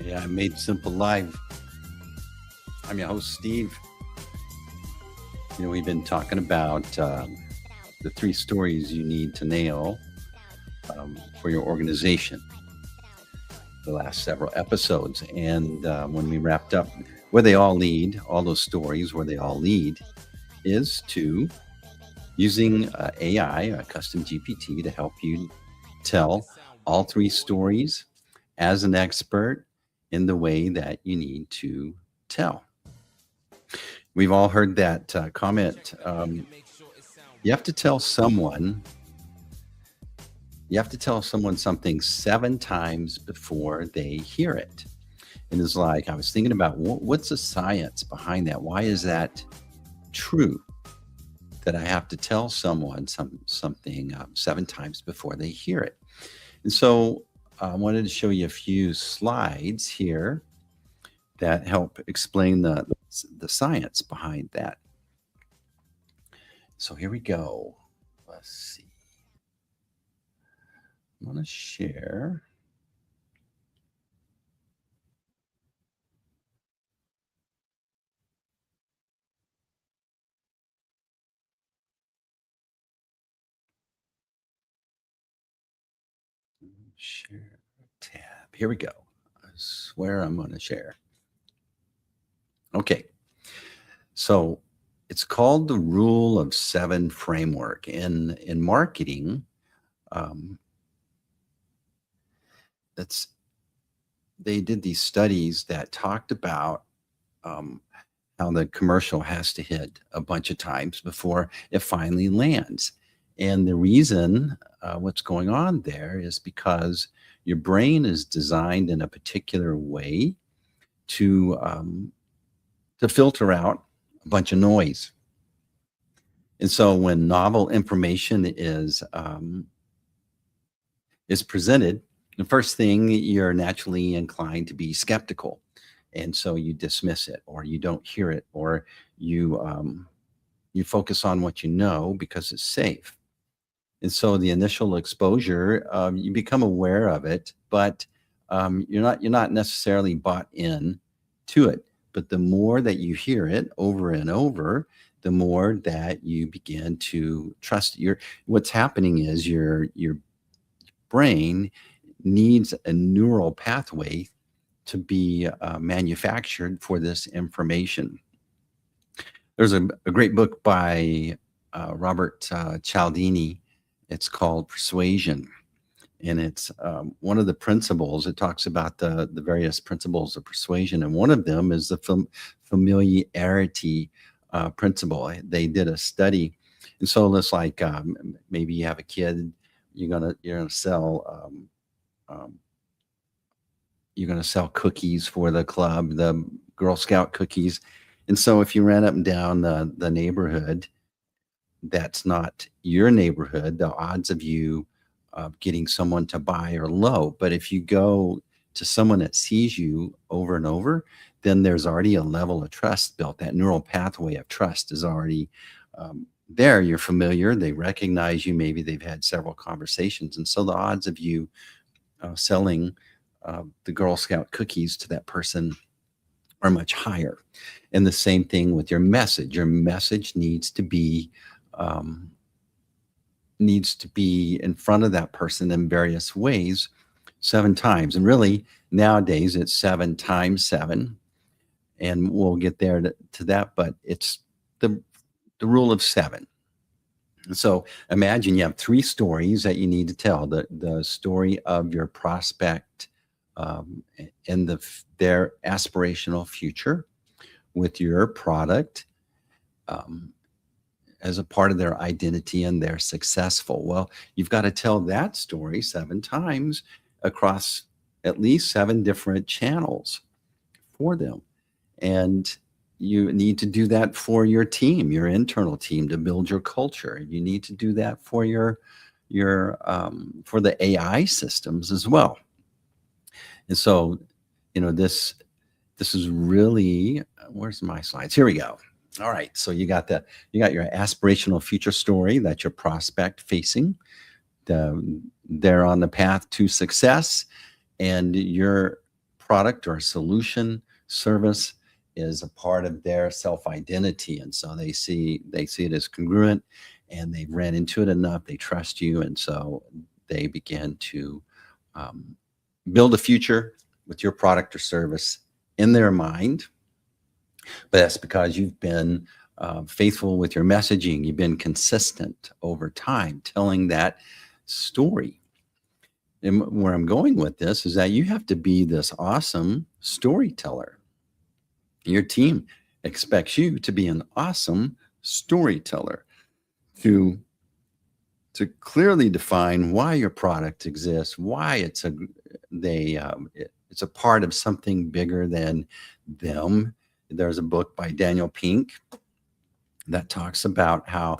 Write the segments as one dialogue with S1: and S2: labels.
S1: Yeah, I made simple live. I'm your host, Steve. We've been talking about the three stories you need to nail for your organization the last several episodes. And when we wrapped up, where they all lead, all those stories, where they all lead is to using AI, a custom GPT, to help you tell all three stories as an expert in the way that you need to tell. We've all heard that comment. You have to tell someone, you have to tell someone something 7 times before they hear it. And it's like, I was thinking about what's the science behind that? Why is that true that I have to tell someone something 7 times before they hear it? And so I wanted to show you a few slides here that help explain the science behind that. So here we go. Let's see. I'm going to share. Share tab. Here we go. I swear I'm going to share. Okay. So it's called the Rule of Seven framework. In marketing, um, that's they did these studies that talked about um, how the commercial has to hit a bunch of times before it finally lands. And the reason what's going on there is because your brain is designed in a particular way to filter out a bunch of noise. And so when novel information is presented, the first thing you're naturally inclined to be skeptical, and so you dismiss it, or you don't hear it, or you focus on what you know because it's safe. And so the initial exposure, you become aware of it, but you're not necessarily bought in to it. But the more that you hear it over and over, the more that you begin to trust your. What's happening is your brain needs a neural pathway to be manufactured for this information. There's a great book by Robert Cialdini. It's called Persuasion. And it's one of the principles. It talks about the various principles of persuasion. And one of them is the familiarity principle. They did a study. And so it's like maybe you have a kid, you're gonna sell you're going to sell cookies for the club, the Girl Scout cookies. And so if you ran up and down the neighborhood, that's not your neighborhood, the odds of you getting someone to buy are low. But if you go to someone that sees you over and over, then there's already a level of trust built. That neural pathway of trust is already there. You're familiar. They recognize you. Maybe they've had several conversations. And so the odds of you selling the Girl Scout cookies to that person are much higher. And the same thing with your message. Your message needs to be in front of that person in various ways 7 times. And really, nowadays it's 7 times 7, and we'll get there to that. But it's the rule of 7. So imagine you have three stories that you need to tell: the story of your prospect and their aspirational future with your product as a part of their identity, and they're successful. Well, you've got to tell that story 7 times across at least 7 different channels for them. And you need to do that for your team, your internal team, to build your culture. You need to do that for for the AI systems as well. And so, this is really, where's my slides? Here we go. All right. So you got your aspirational future story that your prospect facing. They're on the path to success, and your product or solution, service is a part of their self-identity. And so they see it as congruent, and they've ran into it enough, they trust you, and so they begin to um, build a future with your product or service in their mind. But that's because you've been faithful with your messaging. You've been consistent over time telling that story. And where I'm going with this is that you have to be this awesome storyteller. Your team expects you to be an awesome storyteller, to clearly define why your product exists, why it's a part of something bigger than them. There's a book by Daniel Pink that talks about how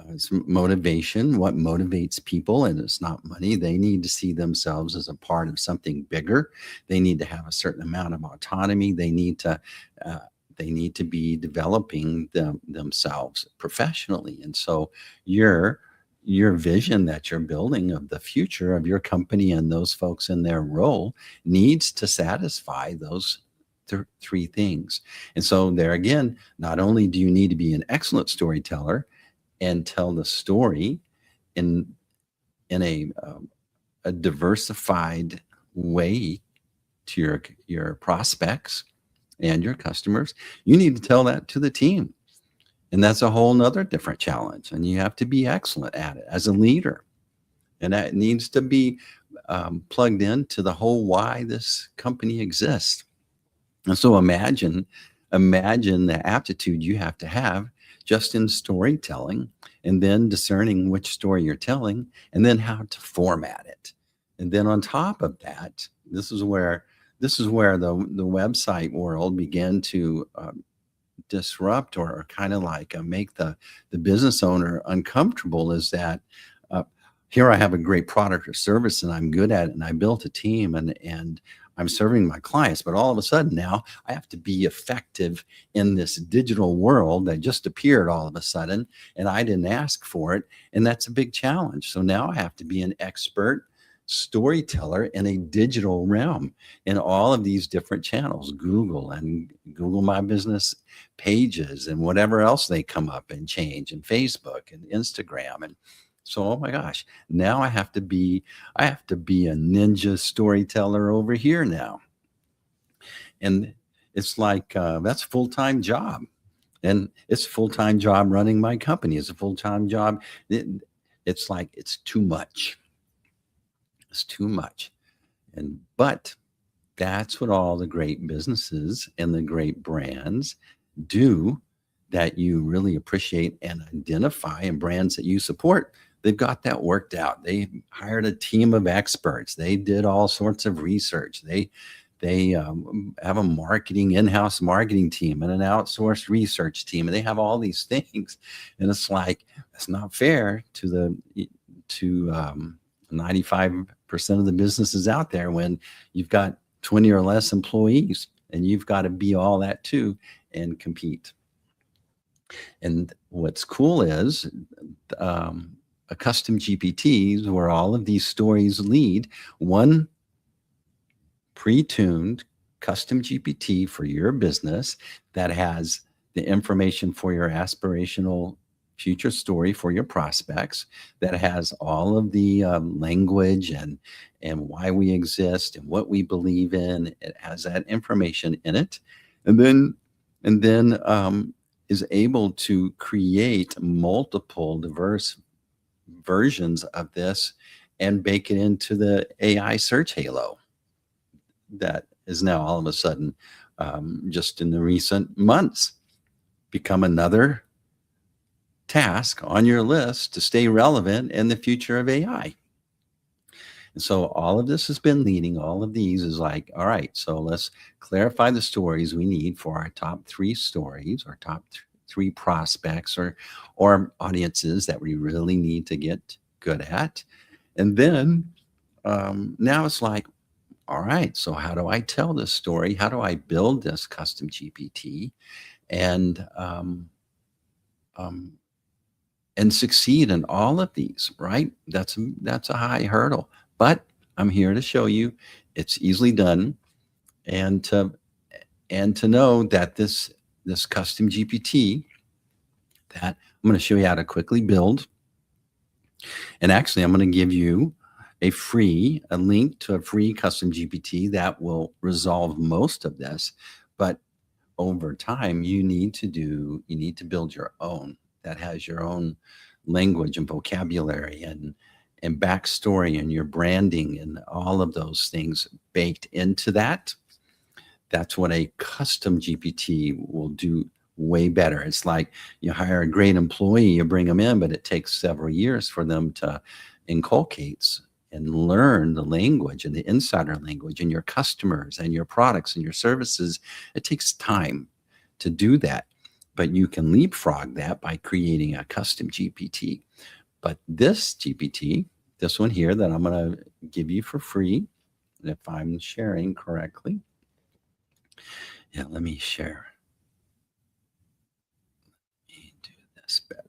S1: it's motivation, what motivates people, and it's not money. They need to see themselves as a part of something bigger. They need to have a certain amount of autonomy. Uh, they need to be developing themselves professionally. And so your vision that you're building of the future of your company and those folks in their role needs to satisfy those three things. And so there again, not only do you need to be an excellent storyteller and tell the story in a diversified way to your prospects and your customers, you need to tell that to the team. And that's a whole nother different challenge. And you have to be excellent at it as a leader. And that needs to be plugged into the whole why this company exists. And so imagine the aptitude you have to have just in storytelling, and then discerning which story you're telling, and then how to format it. And then on top of that, this is where the website world began to disrupt, or kind of like make the business owner uncomfortable, is that uh, here I have a great product or service and I'm good at it, and I built a team, and I'm serving my clients, but all of a sudden now I have to be effective in this digital world that just appeared all of a sudden, and I didn't ask for it. And that's a big challenge. So now I have to be an expert storyteller in a digital realm in all of these different channels, Google and Google My Business pages and whatever else they come up and change, and Facebook and Instagram. And so, oh my gosh, now I have to be a ninja storyteller over here now. And it's like that's a full-time job. And it's a full-time job running my company. It's a full-time job. It's like it's too much. It's too much. But that's what all the great businesses and the great brands do, that you really appreciate and identify, and brands that you support. They've got that worked out. They hired a team of experts. They did all sorts of research. They have a marketing in-house marketing team and an outsourced research team, and they have all these things. And it's like, it's not fair to 95% of the businesses out there when you've got 20 or less employees, and you've got to be all that too and compete. And what's cool is a custom GPTs, where all of these stories lead, one pre-tuned custom GPT for your business that has the information for your aspirational future story for your prospects, that has all of the language and why we exist and what we believe in. It has that information in it, and then is able to create multiple diverse versions of this and bake it into the AI search halo that is now all of a sudden, just in the recent months, become another task on your list to stay relevant in the future of AI. And so all of this has been leading, all of these is like, all right, so let's clarify the stories we need for our top three stories, or top three prospects, or audiences that we really need to get good at. And then now it's like, all right, so how do I tell this story? How do I build this custom GPT and um, and succeed in all of these? Right? That's a high hurdle, but I'm here to show you it's easily done. and to know that this custom GPT that I'm going to show you how to quickly build. And actually, I'm going to give you a link to a free custom GPT that will resolve most of this. But over time, you need to build your own that has your own language and vocabulary and backstory and your branding and all of those things baked into that. That's what a custom GPT will do way better. It's like you hire a great employee, you bring them in, but it takes several years for them to inculcate and learn the language and the insider language and your customers and your products and your services. It takes time to do that, but you can leapfrog that by creating a custom GPT. But this GPT, this one here that I'm going to give you for free, if I'm sharing correctly. Yeah, let me share. Let me do this better.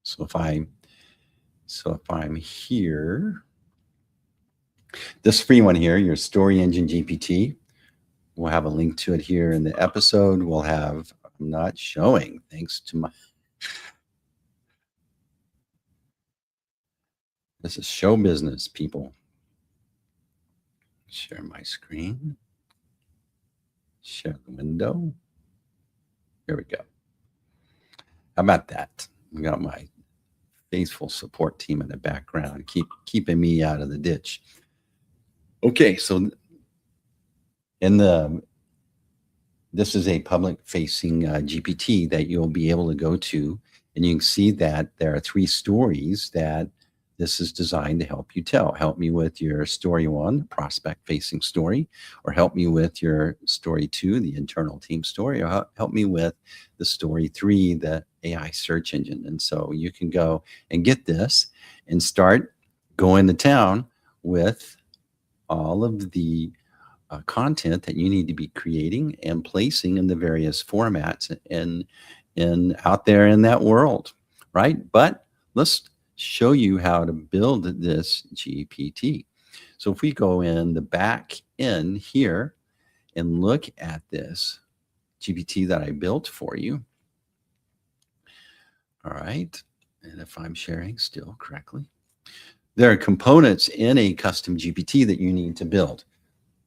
S1: So if I'm here, this free one here, your Story Engine GPT, we'll have a link to it here in the episode. We'll have, I'm not showing, thanks to my, this is show business, people. Share my screen, share the window. Here we go. How about that? We got my faithful support team in the background, keeping me out of the ditch. Okay, so in the this is a public facing GPT that you'll be able to go to, and you can see that there are three stories that this is designed to help you tell. Help me with your story one, prospect facing story, or help me with your story two, the internal team story, or help me with the story three, the AI search engine. And so you can go and get this and start going to town with all of the content that you need to be creating and placing in the various formats and out there in that world, right? But let's show you how to build this GPT. So if we go in the back end here and look at this GPT that I built for you, all right, and if I'm sharing still correctly, there are components in a custom GPT that you need to build.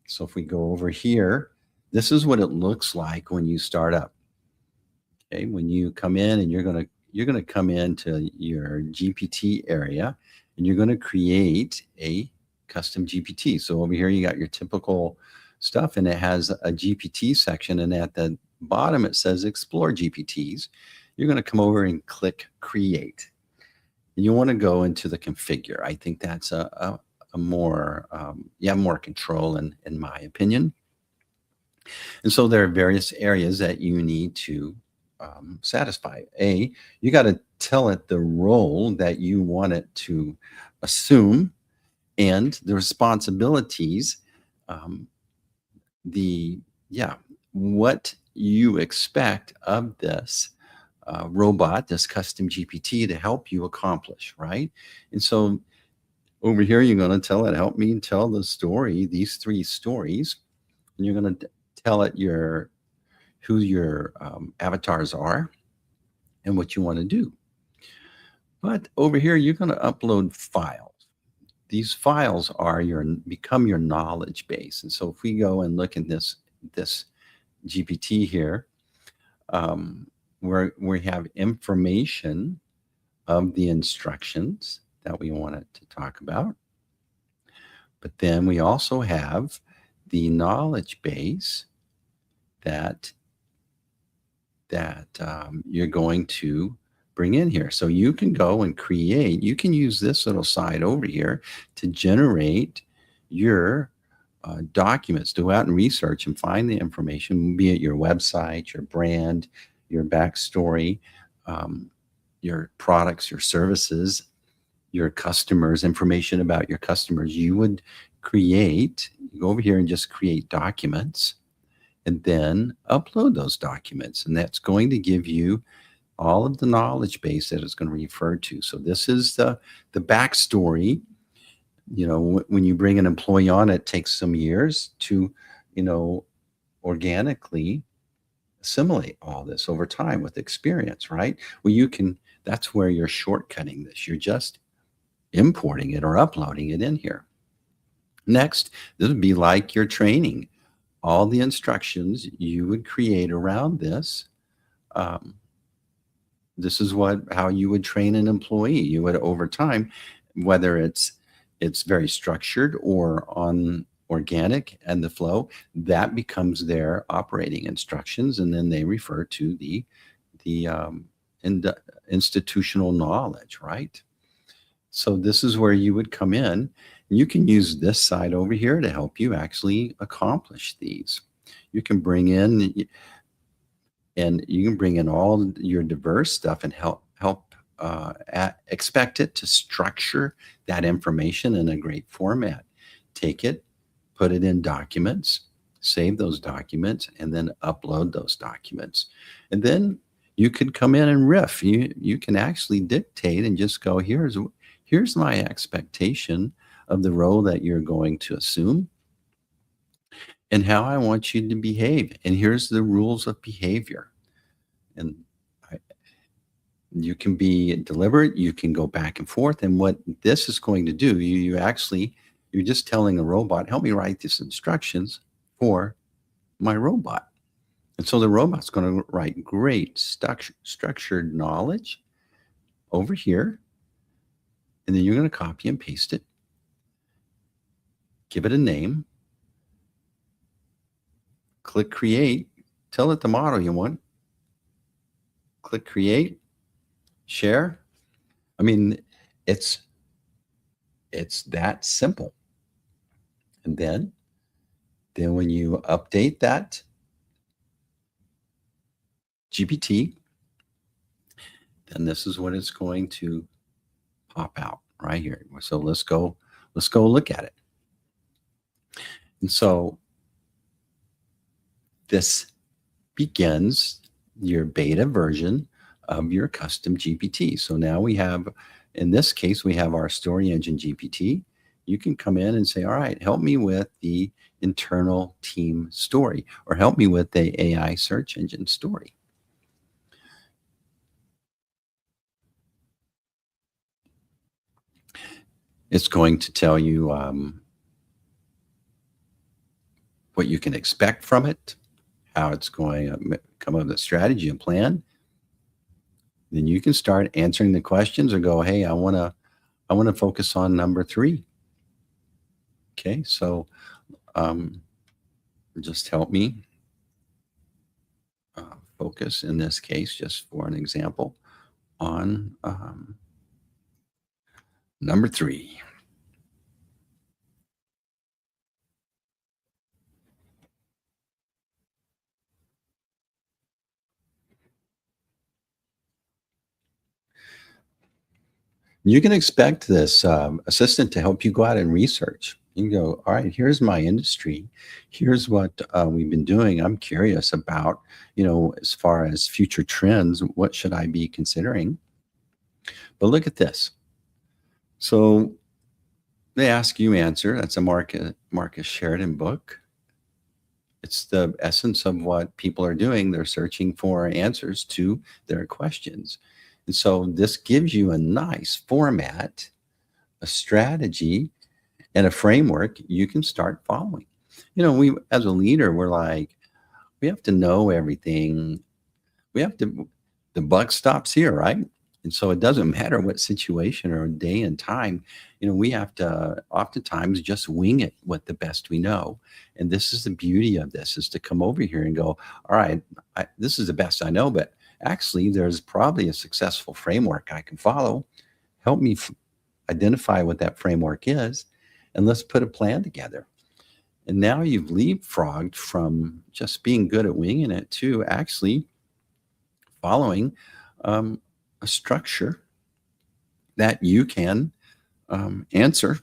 S1: So if we go over here, this is what it looks like when you start up. Okay, when you come in and you're gonna come into your GPT area and you're gonna create a custom GPT. So over here you got your typical stuff and it has a GPT section, and at the bottom it says explore GPTs. You're gonna come over and click create. And you want to go into the configure. I think that's a more you have more control in my opinion. And so there are various areas that you need to satisfy. You got to tell it the role that you want it to assume and the responsibilities, um, the yeah, what you expect of this robot, this custom GPT, to help you accomplish, right? And so over here, you're going to tell it, help me tell the story, these three stories. And you're going to tell it who your avatars are and what you want to do. But over here, you're going to upload files. These files are become your knowledge base. And so if we go and look in this GPT here, where we have information of the instructions that we want it to talk about. But then we also have the knowledge base that you're going to bring in here. So you can go and create, you can use this little side over here to generate your documents. Go out and research and find the information, be it your website, your brand, your backstory, your products, your services, your customers, information about your customers. You would go over here and just create documents. and then upload those documents. And that's going to give you all of the knowledge base that it's going to refer to. So this is the backstory. When you bring an employee on, it takes some years to, you know, organically assimilate all this over time with experience, right? Well, that's where you're shortcutting this. You're just importing it or uploading it in here. Next, this would be like your training. All the instructions you would create around this. Um, this is how you would train an employee. You would, over time, whether it's very structured or on organic and the flow, that becomes their operating instructions, and then they refer to the in institutional knowledge, right? So this is where you would come in. You can use this side over here to help you actually accomplish these. You can bring in all your diverse stuff and help expect it to structure that information in a great format. Take it, put it in documents, save those documents, and then upload those documents. And then you could come in and riff. You can actually dictate and just go, here's my expectation of the role that you're going to assume and how I want you to behave. And here's the rules of behavior. And I, you can be deliberate, you can go back and forth. And what this is going to do, you're just telling a robot, help me write these instructions for my robot. And so the robot's going to write great structured knowledge over here. And then you're going to copy and paste it, give it a name, click create, tell it the model you want, click create, share. I mean, it's that simple. And then when you update that GPT, then this is what it's going to pop out right here. So let's go look at it. And so this begins your beta version of your custom GPT. So now in this case, we have our story engine GPT. You can come in and say, all right, help me with the internal team story, or help me with the AI search engine story. It's going to tell you what you can expect from it, how it's going to come up with a strategy and plan. Then you can start answering the questions or go, hey, I want to focus on number 3. Okay, so just help me focus, in this case, just for an example, on number 3. You can expect this assistant to help you go out and research. You can go, all right, here's my industry. Here's what we've been doing. I'm curious about, as far as future trends, what should I be considering? But look at this. So they ask, you answer. That's a Marcus Sheridan book. It's the essence of what people are doing. They're searching for answers to their questions. And so this gives you a nice format, a strategy, and a framework you can start following. We, as a leader, we're like, we have to know everything. The buck stops here, right? And so it doesn't matter what situation or day and time, we have to oftentimes just wing it with the best we know. And this is the beauty of this, is to come over here and go, all right, this is the best I know, but actually there's probably a successful framework I can follow. Help me identify what that framework is, and let's put a plan together. And now you've leapfrogged from just being good at winging it to actually following a structure that you can answer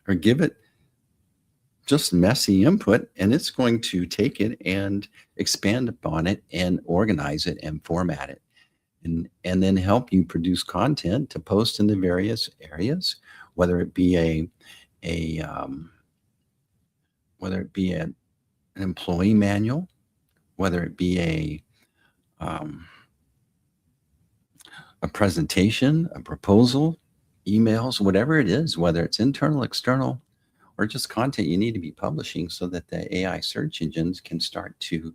S1: or give it just messy input, and it's going to take it and expand upon it and organize it and format it, and then help you produce content to post in the various areas, whether it be a whether it be an employee manual, whether it be um, a presentation, a proposal, emails, whatever it is, whether it's internal, external, or just content you need to be publishing so that the AI search engines can start to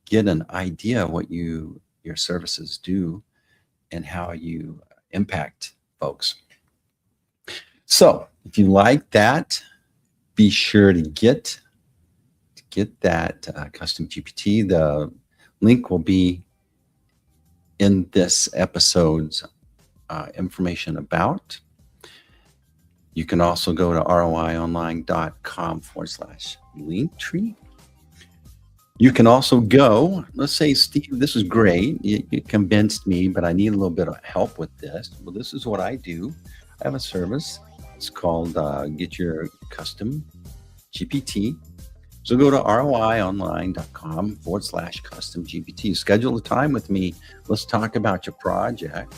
S1: get an idea of what your services do and how you impact folks. So if you like that, be sure to get that custom GPT. The link will be in this episode's information about. You can also go to roionline.com/linktree. You can also go, let's say, Steve, this is great. You convinced me, but I need a little bit of help with this. Well, this is what I do. I have a service. It's called Get Your Custom GPT. So go to roionline.com/custom GPT. Schedule a time with me. Let's talk about your project,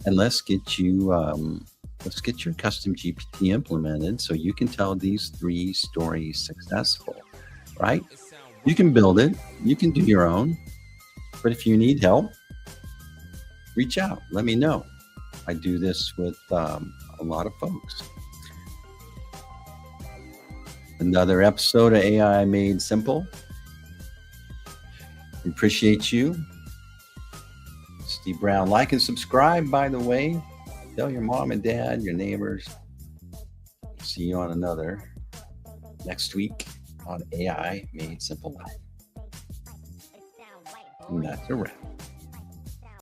S1: and let's get your custom GPT implemented so you can tell these 3 stories successful, right? You can build it. You can do your own. But if you need help, reach out. Let me know. I do this with a lot of folks. Another episode of AI Made Simple. Appreciate you. Steve Brown. Like and subscribe, by the way. Tell your mom and dad, your neighbors. See you on another next week on AI Made Simple Live. And that's a wrap.